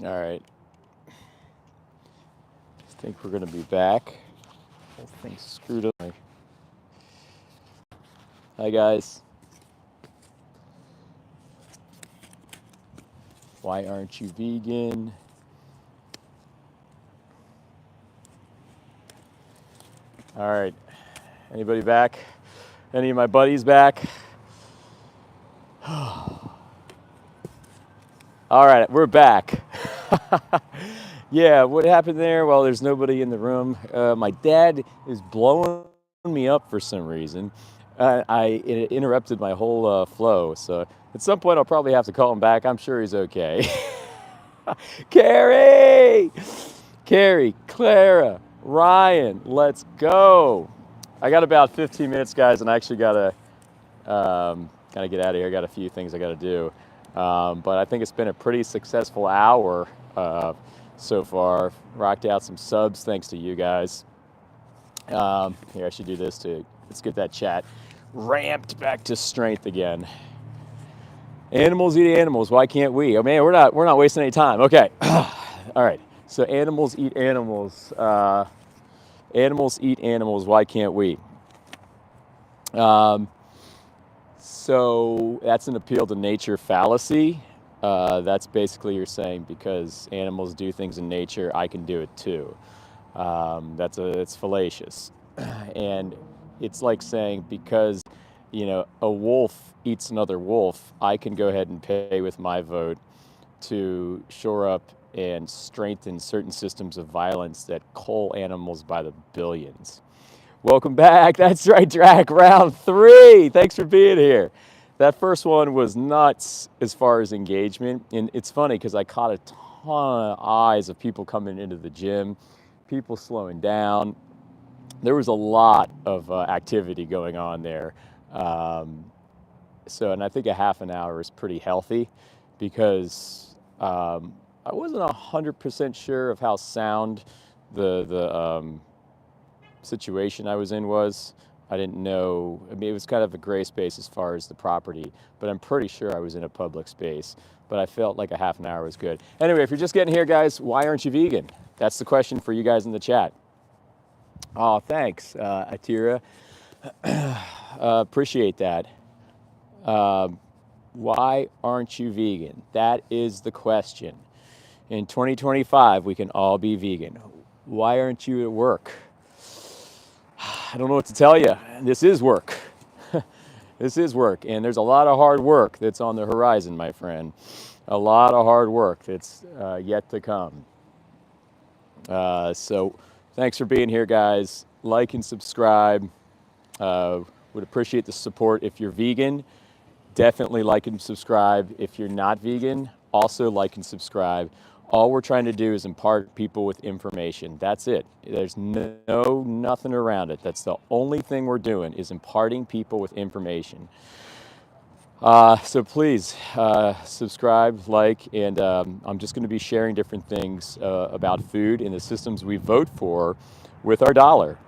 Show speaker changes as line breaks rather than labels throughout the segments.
All right. I think we're going to be back. Whole thing's screwed up. Hi, guys. Why aren't you vegan? All right. Anybody back? Any of my buddies back? All right, we're back. Yeah, what happened there? Well, there's nobody in the room. My dad is blowing me up for some reason. It interrupted my whole flow. So at some point, I'll probably have to call him back. I'm sure he's okay. Carrie! Carrie, Clara, Ryan, let's go. I got about 15 minutes, guys, and I actually gotta get out of here. I got a few things I gotta do. But I think it's been a pretty successful hour so far. Rocked out some subs thanks to you guys. Here, I should do this too. Let's get that chat ramped back to strength again. Animals eat animals. Why can't we? Oh man, we're not wasting any time. Okay. All right. So animals eat animals. Animals eat animals. Why can't we? So that's an appeal to nature fallacy. That's basically you're saying because animals do things in nature, I can do it too. It's fallacious, and it's like saying because a wolf eats another wolf, I can go ahead and pay with my vote to shore up and strengthen certain systems of violence that cull animals by the billions. Welcome back. That's right, Drac. Round 3. Thanks for being here. That first one was nuts as far as engagement. And it's funny because I caught a ton of eyes of people coming into the gym, people slowing down. There was a lot of activity going on there. And I think a half an hour is pretty healthy because I wasn't 100% sure of how sound the situation I was in was. I didn't know. I mean, it was kind of a gray space as far as the property, but I'm pretty sure I was in a public space. But I felt like a half an hour was good. Anyway, if you're just getting here, guys, why aren't you vegan? That's the question for you guys in the chat. Oh, thanks, Atira. Appreciate that. Why aren't you vegan? That is the question. In 2025, we can all be vegan. Why aren't you at work? I don't know what to tell you. This is work. This is work. And there's a lot of hard work that's on the horizon, my friend. A lot of hard work that's yet to come. So thanks for being here, guys. Like and subscribe. Would appreciate the support if you're vegan. Definitely like and subscribe. If you're not vegan, also like and subscribe. All we're trying to do is impart people with information. That's it. There's nothing around it. That's the only thing we're doing is imparting people with information. So please subscribe, like, and I'm just going to be sharing different things about food and the systems we vote for with our dollar.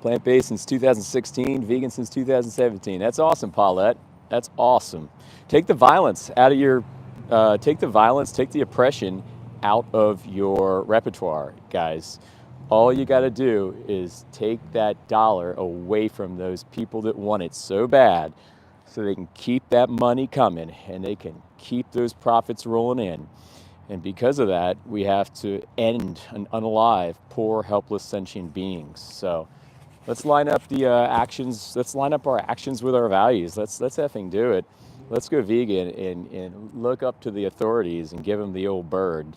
Plant-based since 2016, vegan since 2017. That's awesome, Paulette. That's awesome. Take the violence out of your, take the oppression out of your repertoire, guys. All you got to do is take that dollar away from those people that want it so bad so they can keep that money coming and they can keep those profits rolling in. And because of that, we have to end and unalive poor, helpless, sentient beings. So let's line up the actions. Let's line up our actions with our values. Let's effing do it. Let's go vegan and look up to the authorities and give them the old bird.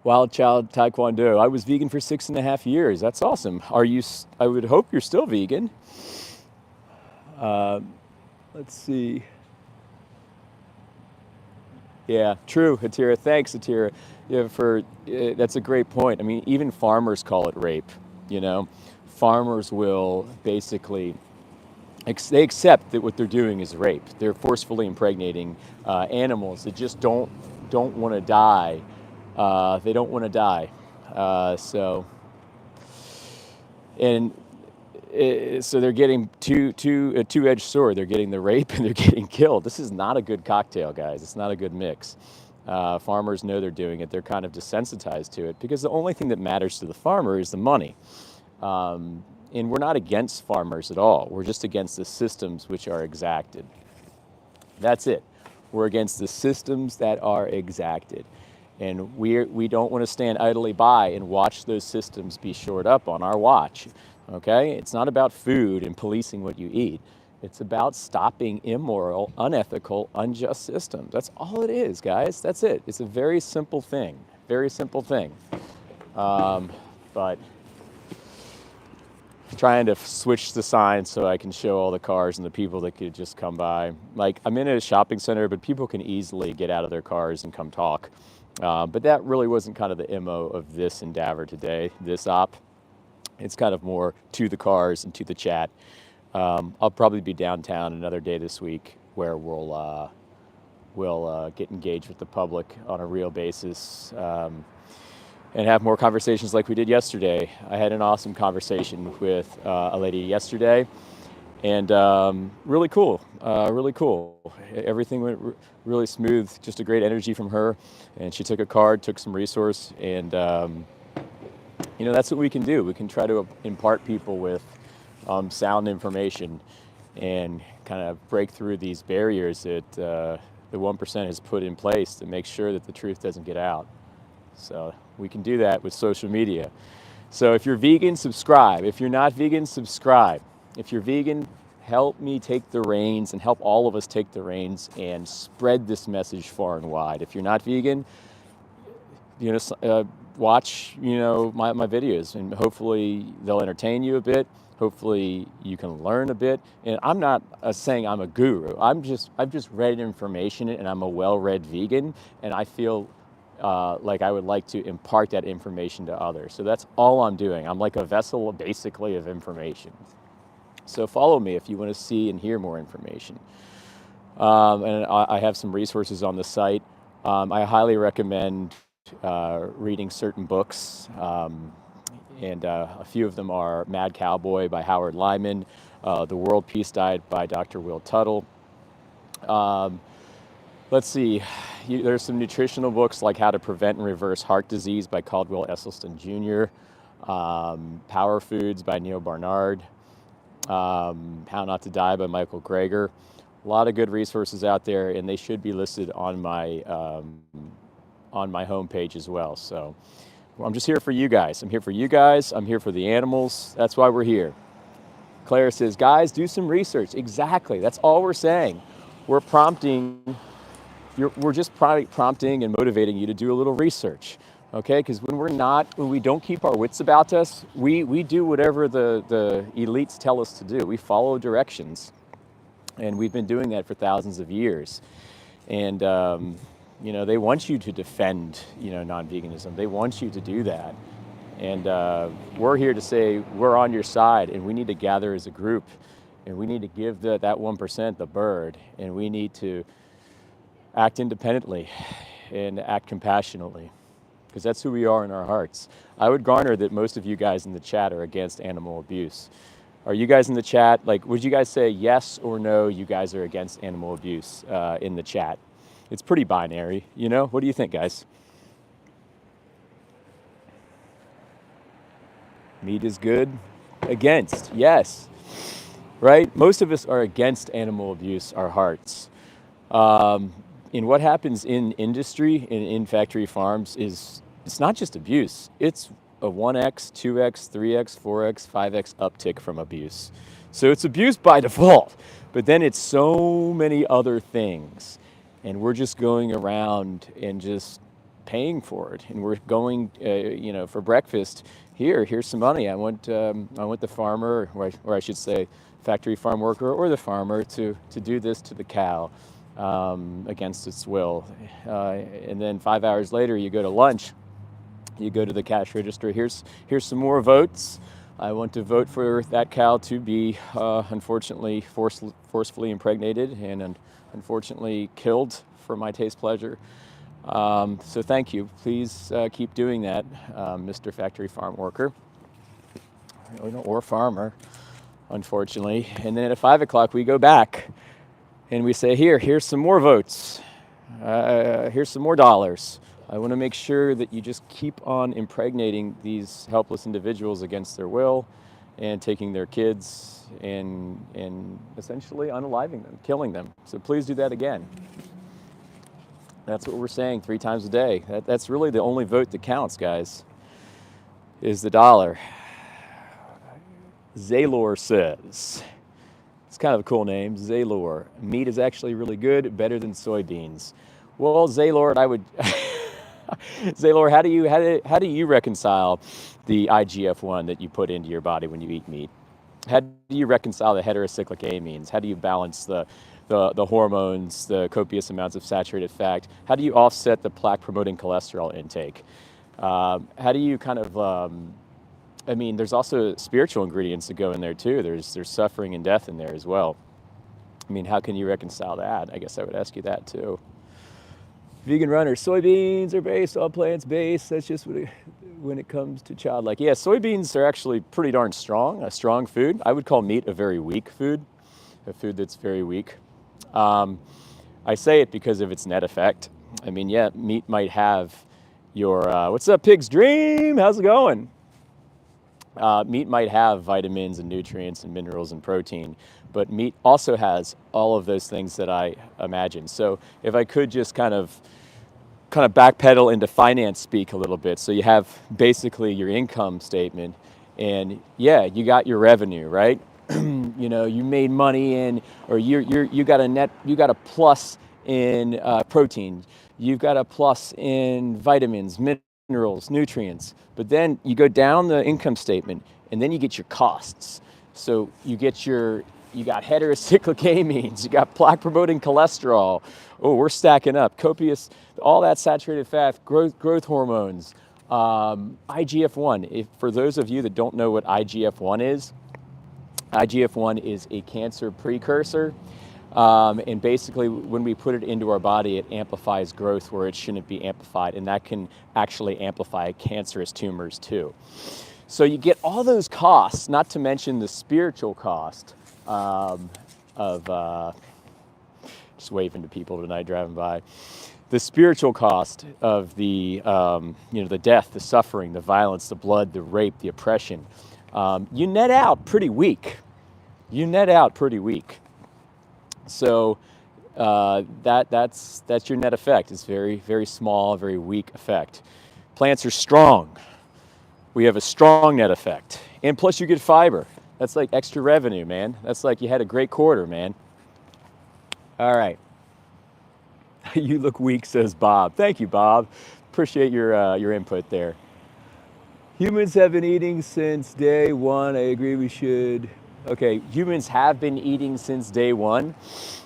Wild Child Taekwondo. I was vegan for 6.5 years. That's awesome. Are you? I would hope you're still vegan. Let's see. Yeah, true, Hatira. Thanks, Hatira. Yeah, that's a great point. I mean, even farmers call it rape. Farmers will basically they accept that what they're doing is rape. They're forcefully impregnating animals that just don't want to die. They don't want to die. And So they're getting a two-edged sword. They're getting the rape and they're getting killed. This is not a good cocktail, guys. It's not a good mix. Farmers know they're doing it. They're kind of desensitized to it because the only thing that matters to the farmer is the money. And we're not against farmers at all. We're just against the systems which are exacted. That's it. We're against the systems that are exacted. And we don't want to stand idly by and watch those systems be shored up on our watch. Okay? It's not about food and policing what you eat. It's about stopping immoral, unethical, unjust systems. That's all it is, guys. That's it. It's a very simple thing. Very simple thing. But trying to switch the sign so I can show all the cars and the people that could just come by. Like, I'm in a shopping center, but people can easily get out of their cars and come talk. But that really wasn't kind of the MO of this endeavor today, this op. It's kind of more to the cars and to the chat. I'll probably be downtown another day this week where we'll get engaged with the public on a real basis. And have more conversations like we did yesterday. I had an awesome conversation with a lady yesterday, and really cool, really cool. Everything went really smooth, just a great energy from her, and she took a card, took some resource, and that's what we can do. We can try to impart people with sound information and kind of break through these barriers that the 1% has put in place to make sure that the truth doesn't get out. So we can do that with social media. So if you're vegan, subscribe. If you're not vegan, subscribe. If you're vegan, help me take the reins and help all of us take the reins and spread this message far and wide. If you're not vegan, watch my videos, and hopefully they'll entertain you a bit. Hopefully you can learn a bit. And I'm not saying I'm a guru. I've just read information, and I'm a well-read vegan, and I feel like I would like to impart that information to others. So that's all I'm doing. I'm like a vessel, basically, of information. So follow me if you want to see and hear more information. And I have some resources on the site. I highly recommend reading certain books. And a few of them are Mad Cowboy by Howard Lyman, The World Peace Diet by Dr. Will Tuttle. Let's see, there's some nutritional books like How to Prevent and Reverse Heart Disease by Caldwell Esselstyn Jr., Power Foods by Neil Barnard, How Not to Die by Michael Greger. A lot of good resources out there, and they should be listed on my homepage as well. So I'm just here for you guys. I'm here for you guys. I'm here for the animals. That's why we're here. Claire says, guys, do some research. Exactly. That's all we're saying. We're just prompting and motivating you to do a little research, okay? Because when we don't keep our wits about us, we do whatever the elites tell us to do. We follow directions, and we've been doing that for thousands of years. And they want you to defend, non-veganism. They want you to do that, and we're here to say we're on your side, and we need to gather as a group, and we need to give that 1% the bird, and we need to act independently and act compassionately, because that's who we are in our hearts. I would garner that most of you guys in the chat are against animal abuse. Are you guys in the chat, would you guys say yes or no, you guys are against animal abuse in the chat? It's pretty binary, What do you think, guys? Meat is good? Against, yes. Right? Most of us are against animal abuse, our hearts. And what happens in industry and in factory farms it's not just abuse. It's a 1x, 2x, 3x, 4x, 5x uptick from abuse. So it's abuse by default, but then it's so many other things. And we're just going around and just paying for it. And we're going, for breakfast, here's some money. I want the farmer, or I should say factory farm worker, or the farmer to do this to the cow. Against its will. And then 5 hours later, you go to lunch, you go to the cash register, here's some more votes. I want to vote for that cow to be, unfortunately, forcefully impregnated and unfortunately killed for my taste pleasure. So thank you. Please keep doing that, Mr. Factory Farm Worker, or farmer. unfortunately. And then at 5 o'clock, we go back and we say, here's some more votes. Here's some more dollars. I want to make sure that you just keep on impregnating these helpless individuals against their will and taking their kids and essentially unaliving them, killing them. So please do that again. That's what we're saying 3 times a day. That's really the only vote that counts, guys, is the dollar. Zaylor says, it's kind of a cool name, Zaylor. Meat is actually really good, better than soybeans. Well, Zaylor, Zaylor, how do you reconcile the IGF-1 that you put into your body when you eat meat? How do you reconcile the heterocyclic amines? How do you balance the hormones, the copious amounts of saturated fat? How do you offset the plaque-promoting cholesterol intake? How do you kind of, there's also spiritual ingredients that go in there too. There's suffering and death in there as well. I mean, how can you reconcile that? I guess I would ask you that too. Vegan runner, soybeans are based on plants-based. That's just when it comes to childlike. Yeah, soybeans are actually pretty darn strong, a strong food. I would call meat a very weak food, a food that's very weak. I say it because of its net effect. I mean, yeah, meat might have your, what's up, Pig's Dream? How's it going? Meat might have vitamins and nutrients and minerals and protein, but meat also has all of those things that I imagine. So if I could just kind of backpedal into finance speak a little bit. So you have basically your income statement, and yeah, you got your revenue, right? You know, you made money in, or you got a plus in protein. You've got a plus in vitamins, minerals, nutrients. But then you go down the income statement, and then you get your costs. So you got heterocyclic amines, you got plaque-promoting cholesterol. Oh, we're stacking up. Copious, all that saturated fat, growth hormones, IGF-1. For those of you that don't know what IGF-1 is a cancer precursor. And basically, when we put it into our body, it amplifies growth where it shouldn't be amplified, and that can actually amplify cancerous tumors too. So you get all those costs, not to mention the spiritual cost of just waving to people tonight driving by. The spiritual cost of the the death, the suffering, the violence, the blood, the rape, the oppression. You net out pretty weak. So that's your net effect. It's very, very small, very weak effect. Plants are strong. We have a strong net effect. And plus you get fiber. That's like extra revenue, man. That's like you had a great quarter, man. All right. You look weak, says Bob. Thank you, Bob. Appreciate your input there. Humans have been eating since day one. I agree we should. Okay, humans have been eating since day one.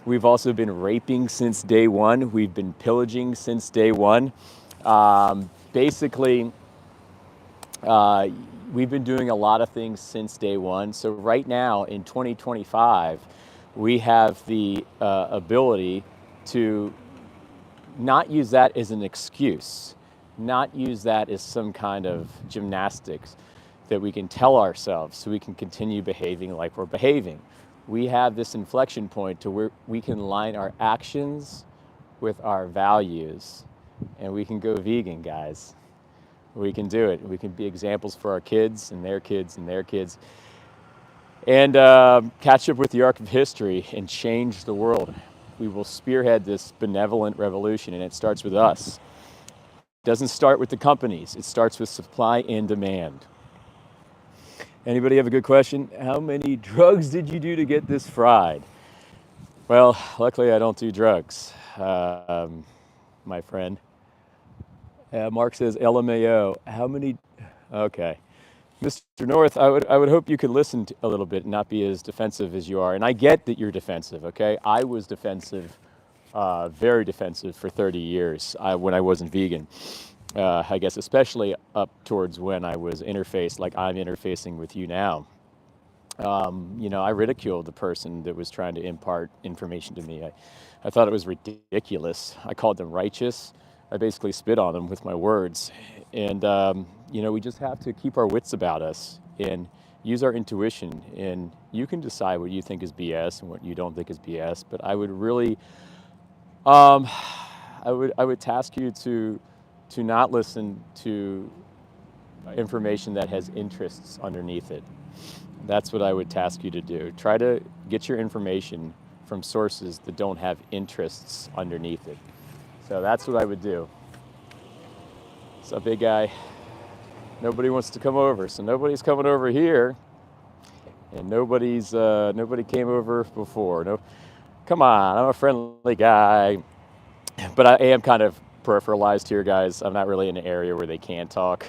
We've also been raping since day one. We've been pillaging since day one. Basically, we've been doing a lot of things since day one. So right now in 2025, we have the ability to not use that as an excuse, not use that as some kind of gymnastics that we can tell ourselves so we can continue behaving like we're behaving. We have this inflection point to where we can line our actions with our values, and we can go vegan, guys. We can do it. We can be examples for our kids and their kids and their kids, and catch up with the arc of history and change the world. We will spearhead this benevolent revolution, and it starts with us. It doesn't start with the companies. It starts with supply and demand. Anybody have a good question? How many drugs did you do to get this fried? Well, luckily I don't do drugs, my friend. Mark says LMAO. How many? Okay. Mr. North, I would hope you could listen a little bit and not be as defensive as you are. And I get that you're defensive, okay? I was defensive, very defensive for 30 years when I wasn't vegan. I guess especially up towards when I was interfaced like I'm interfacing with you now. I ridiculed the person that was trying to impart information to me. I thought it was ridiculous. I called them righteous. I basically spit on them with my words. And, we just have to keep our wits about us and use our intuition, and you can decide what you think is BS and what you don't think is BS. But I would really, um, I would task you to not listen to information that has interests underneath it. That's what I would task you to do. Try to get your information from sources that don't have interests underneath it. So that's what I would do. What's up, big guy? Nobody wants to come over, so nobody's coming over here, and nobody came over before. No, come on, I'm a friendly guy, but I am kind of peripheralized here, guys. I'm not really in an area where they can talk.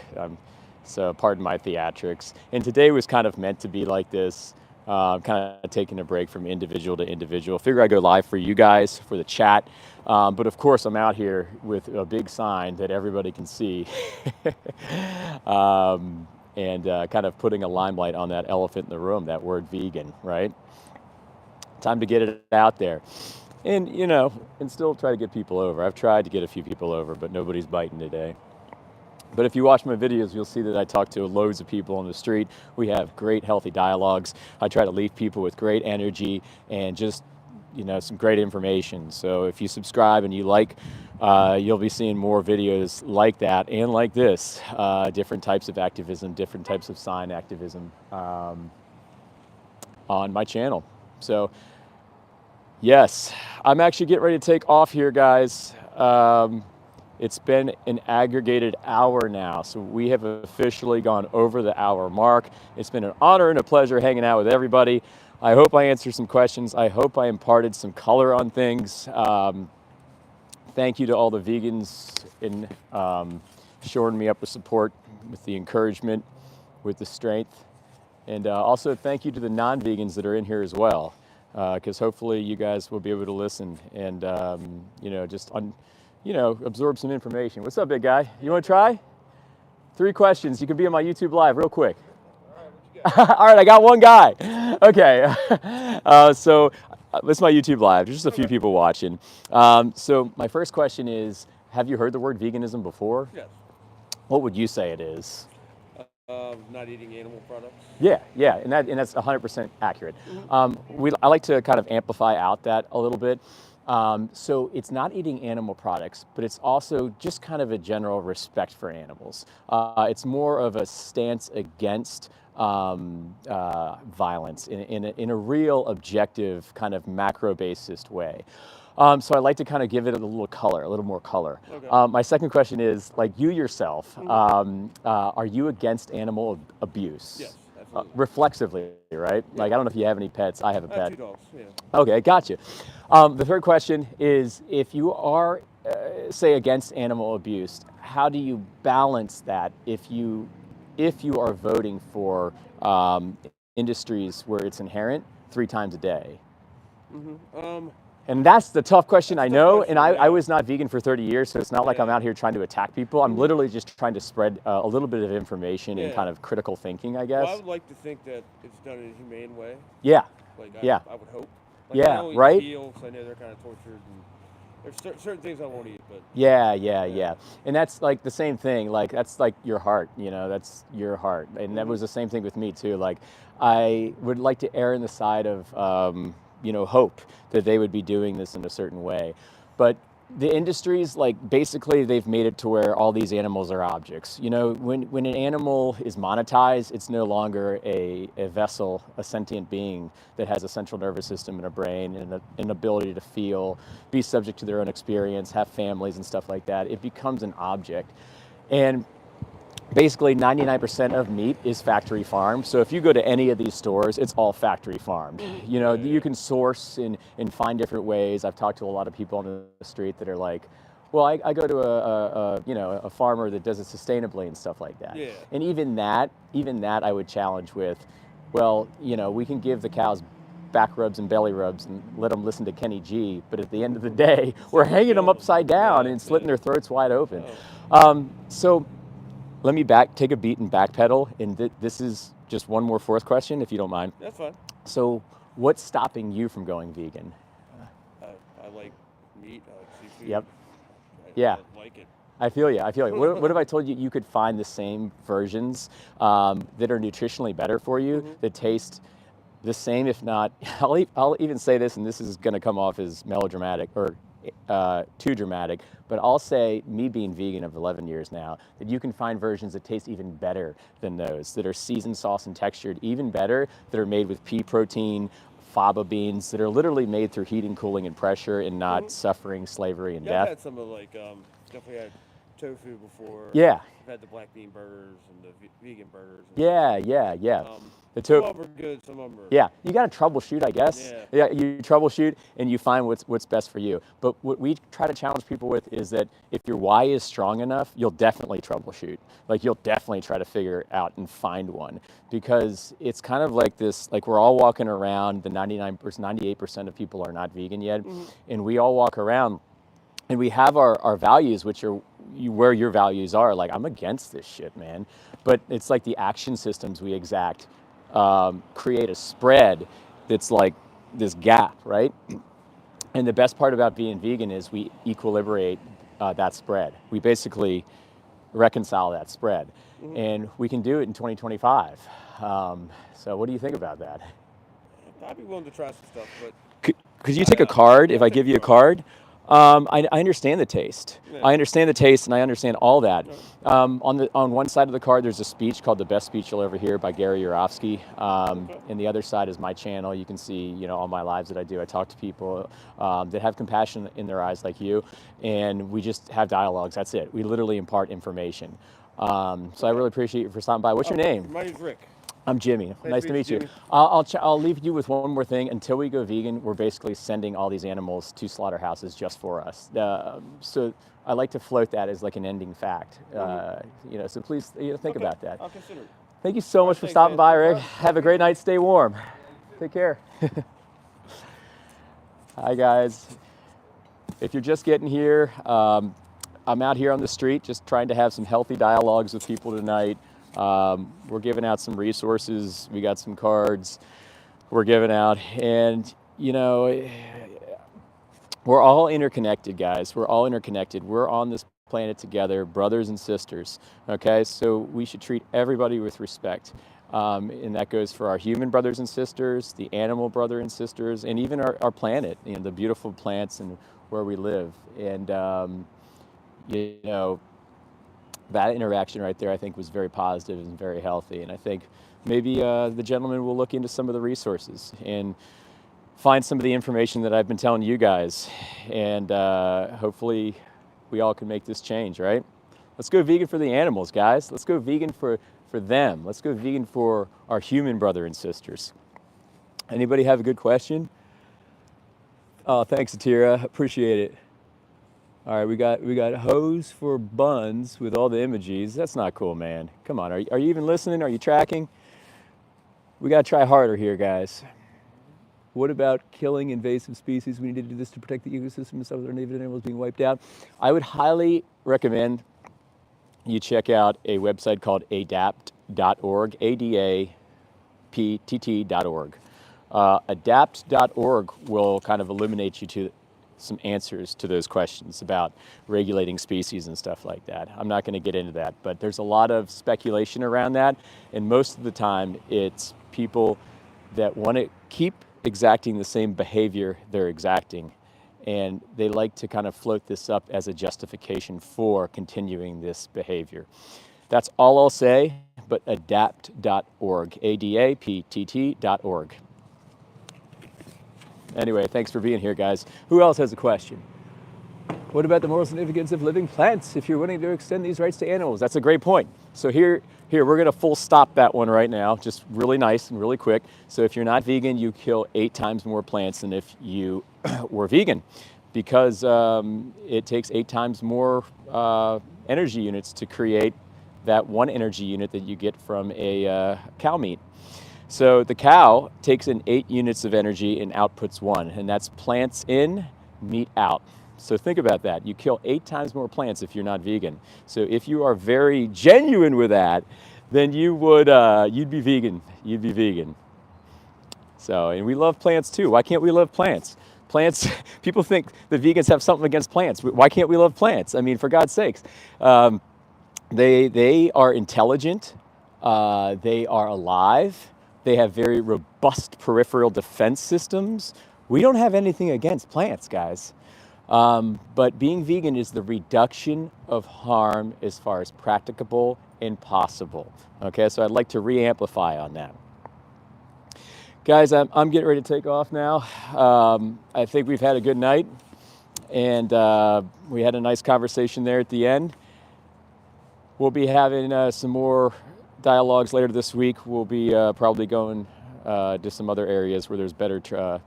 So pardon my theatrics. And today was kind of meant to be like this, kind of taking a break from individual to individual. Figure I'd go live for you guys, for the chat. But of course, I'm out here with a big sign that everybody can see. And kind of putting a limelight on that elephant in the room, that word vegan, right? Time to get it out there. And, and still try to get people over. I've tried to get a few people over, but nobody's biting today. But if you watch my videos, you'll see that I talk to loads of people on the street. We have great, healthy dialogues. I try to leave people with great energy and just, some great information. So if you subscribe and you like, you'll be seeing more videos like that and like this, different types of activism, different types of sign activism on my channel. So yes, I'm actually getting ready to take off here, guys. It's been an aggregated hour now, so we have officially gone over the hour mark. It's been an honor and a pleasure hanging out with everybody. I hope I answered some questions. I hope I imparted some color on things. Thank you to all the vegans in shoring me up with support, with the encouragement, with the strength. And also thank you to the non-vegans that are in here as well, because hopefully you guys will be able to listen and, absorb some information. What's up, big guy? You want to try? 3 questions. You can be on my YouTube Live real quick. All right, I got one guy. Okay. So this is my YouTube Live. There's just a few people watching. So my first question is, have you heard the word veganism before?
Yes.
What would you say it is?
Not eating animal products.
Yeah, and that's 100% accurate.
Mm-hmm.
I like to kind of amplify out that a little bit. So it's not eating animal products, but it's also just kind of a general respect for animals. It's more of a stance against violence in a real objective kind of macro-based way. So I like to kind of give it a little more color.
Okay.
My second question is, like you yourself, are you against animal abuse?
Yes, absolutely.
Reflexively, right?
Yeah.
Like, I don't know if you have any pets. I have a pet.
I have 2 dogs, yeah.
Okay, gotcha. The third question is, if you are, say, against animal abuse, how do you balance that if you are voting for industries where it's inherent 3 times a day?
Mm-hmm.
And that's the tough question, I know.
Question,
And I
yeah.
was not vegan for 30 years, so it's not like I'm out here trying to attack people. I'm literally just trying to spread a little bit of information and kind of critical thinking, I guess.
Well, I would like to think that it's done in a humane way.
Yeah.
Like
Yeah.
I would hope.
Yeah,
I don't eat
right?
veal, so I know they're kind of tortured. And there's certain things I won't eat, but
Yeah. And that's like the same thing. Like, that's like your heart, that's your heart. And that was the same thing with me too. Like, I would like to err on the side of, hope that they would be doing this in a certain way. But the industries, like, basically they've made it to where all these animals are objects. When an animal is monetized, it's no longer a vessel, a sentient being that has a central nervous system and a brain and an ability to feel, be subject to their own experience, have families and stuff like that. It becomes an object. And basically 99% of meat is factory farmed. So if you go to any of these stores, it's all factory farmed. You can source and find different ways. I've talked to a lot of people on the street that are like, well, I go to a farmer that does it sustainably and stuff like that.
Yeah.
And even that I would challenge with, well, we can give the cows back rubs and belly rubs and let them listen to Kenny G, but at the end of the day, we're hanging them upside down and slitting their throats wide open. So let me take a beat and backpedal, and this is just one more 4th question, if you don't mind.
that's fine.
So what's stopping you from going vegan?
I like meat. I like seafood.
Yep.
I
Yeah.
like it.
I feel you. I feel you. What if I told you you could find the same versions that are nutritionally better for you, that taste the same, if not, I'll even say this, and this is going to come off as melodramatic or too dramatic, but I'll say, me being vegan of 11 years now, that you can find versions that taste even better than those, that are seasoned, sauce, and textured even better, that are made with pea protein, faba beans, that are literally made through heating, cooling, and pressure, and not suffering, slavery, and
Yeah, I've
death.
had some of definitely had tofu before.
Yeah,
I've had the black bean burgers and the vegan burgers. And
yeah, yeah, yeah. The
some of them are good, some of them are.
Yeah, you got to troubleshoot, I guess.
Yeah.
Yeah, you troubleshoot and you find what's best for you. But what we try to challenge people with is that if your why is strong enough, you'll definitely troubleshoot. Like, you'll definitely try to figure it out and find one, because it's kind of like this. Like, we're all walking around. The 99%, 98% of people are not vegan yet, and we all walk around and we have our values, which are where your values are. Like, I'm against this shit, man. But it's like the action systems we exact create a spread that's like this gap, right? And the best part about being vegan is we equilibrate that spread. We basically reconcile that spread. And we can do it in 2025. So what do you think about that?
I'd be willing to try some stuff, but
Could you take a card if I give you a card? I understand the taste.
Yeah.
I understand the taste, and I understand all that. On one side of the card, there's a speech called "The Best Speech You'll Ever Hear" by Gary Yourofsky. And the other side is my channel. You can see, all my lives that I do. I talk to people that have compassion in their eyes, like you, and we just have dialogues. That's it. We literally impart information. So I really appreciate you for stopping by. What's your name?
My name's Rick.
I'm Jimmy. Nice to meet you.
Jimmy.
I'll leave you with one more thing. Until we go vegan, we're basically sending all these animals to slaughterhouses just for us. So I like to float that as like an ending fact. So please think about that.
I'll consider it.
Thank you so much for stopping by, Rick. Have a great night. Stay warm. Take care. Hi, guys. If you're just getting here, I'm out here on the street just trying to have some healthy dialogues with people tonight. We're giving out some resources. We got some cards we're giving out. And, we're all interconnected, guys. We're all interconnected. We're on this planet together, brothers and sisters. Okay? So we should treat everybody with respect. And that goes for our human brothers and sisters, the animal brother and sisters, and even our planet, the beautiful plants and where we live. And, that interaction right there, I think, was very positive and very healthy. And I think maybe the gentleman will look into some of the resources and find some of the information that I've been telling you guys. And hopefully we all can make this change, right? Let's go vegan for the animals, guys. Let's go vegan for them. Let's go vegan for our human brother and sisters. Anybody have a good question? Oh, thanks, Atira. Appreciate it. All right, we got hose for buns with all the emojis. That's not cool, man. Come on, are you even listening? Are you tracking? We got to try harder here, guys. What about killing invasive species? We need to do this to protect the ecosystem and some of our native animals being wiped out. I would highly recommend you check out a website called adapt.org, ADAPTT.org. Adapt.org will kind of illuminate you to some answers to those questions about regulating species and stuff like that. I'm not going to get into that, but there's a lot of speculation around that, and most of the time it's people that want to keep exacting the same behavior they're exacting, and they like to kind of float this up as a justification for continuing this behavior. That's all I'll say, but adapt.org, ADAPTT.org. Anyway, thanks for being here, guys. Who else has a question? What about the moral significance of living plants if you're willing to extend these rights to animals? That's a great point. So here, we're going to full stop that one right now, just really nice and really quick. So if you're not vegan, you kill 8 times more plants than if you were vegan, because it takes 8 times more energy units to create that one energy unit that you get from a cow meat. So the cow takes in 8 units of energy and outputs 1, and that's plants in, meat out. So think about that. You kill 8 times more plants if you're not vegan. So if you are very genuine with that, then you'd be vegan. You'd be vegan. So, and we love plants too. Why can't we love plants? Plants, people think that vegans have something against plants. Why can't we love plants? I mean, for God's sakes. They are intelligent, they are alive, they have very robust peripheral defense systems. We don't have anything against plants, guys. But being vegan is the reduction of harm as far as practicable and possible. Okay, so I'd like to re-amplify on that. Guys, I'm getting ready to take off now. I think we've had a good night, and we had a nice conversation there at the end. We'll be having some more dialogues later this week. We'll be probably going to some other areas where there's better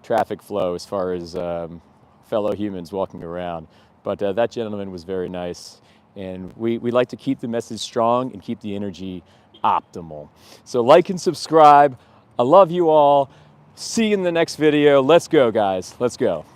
traffic flow as far as fellow humans walking around. But that gentleman was very nice. And we like to keep the message strong and keep the energy optimal. So like and subscribe. I love you all. See you in the next video. Let's go, guys. Let's go.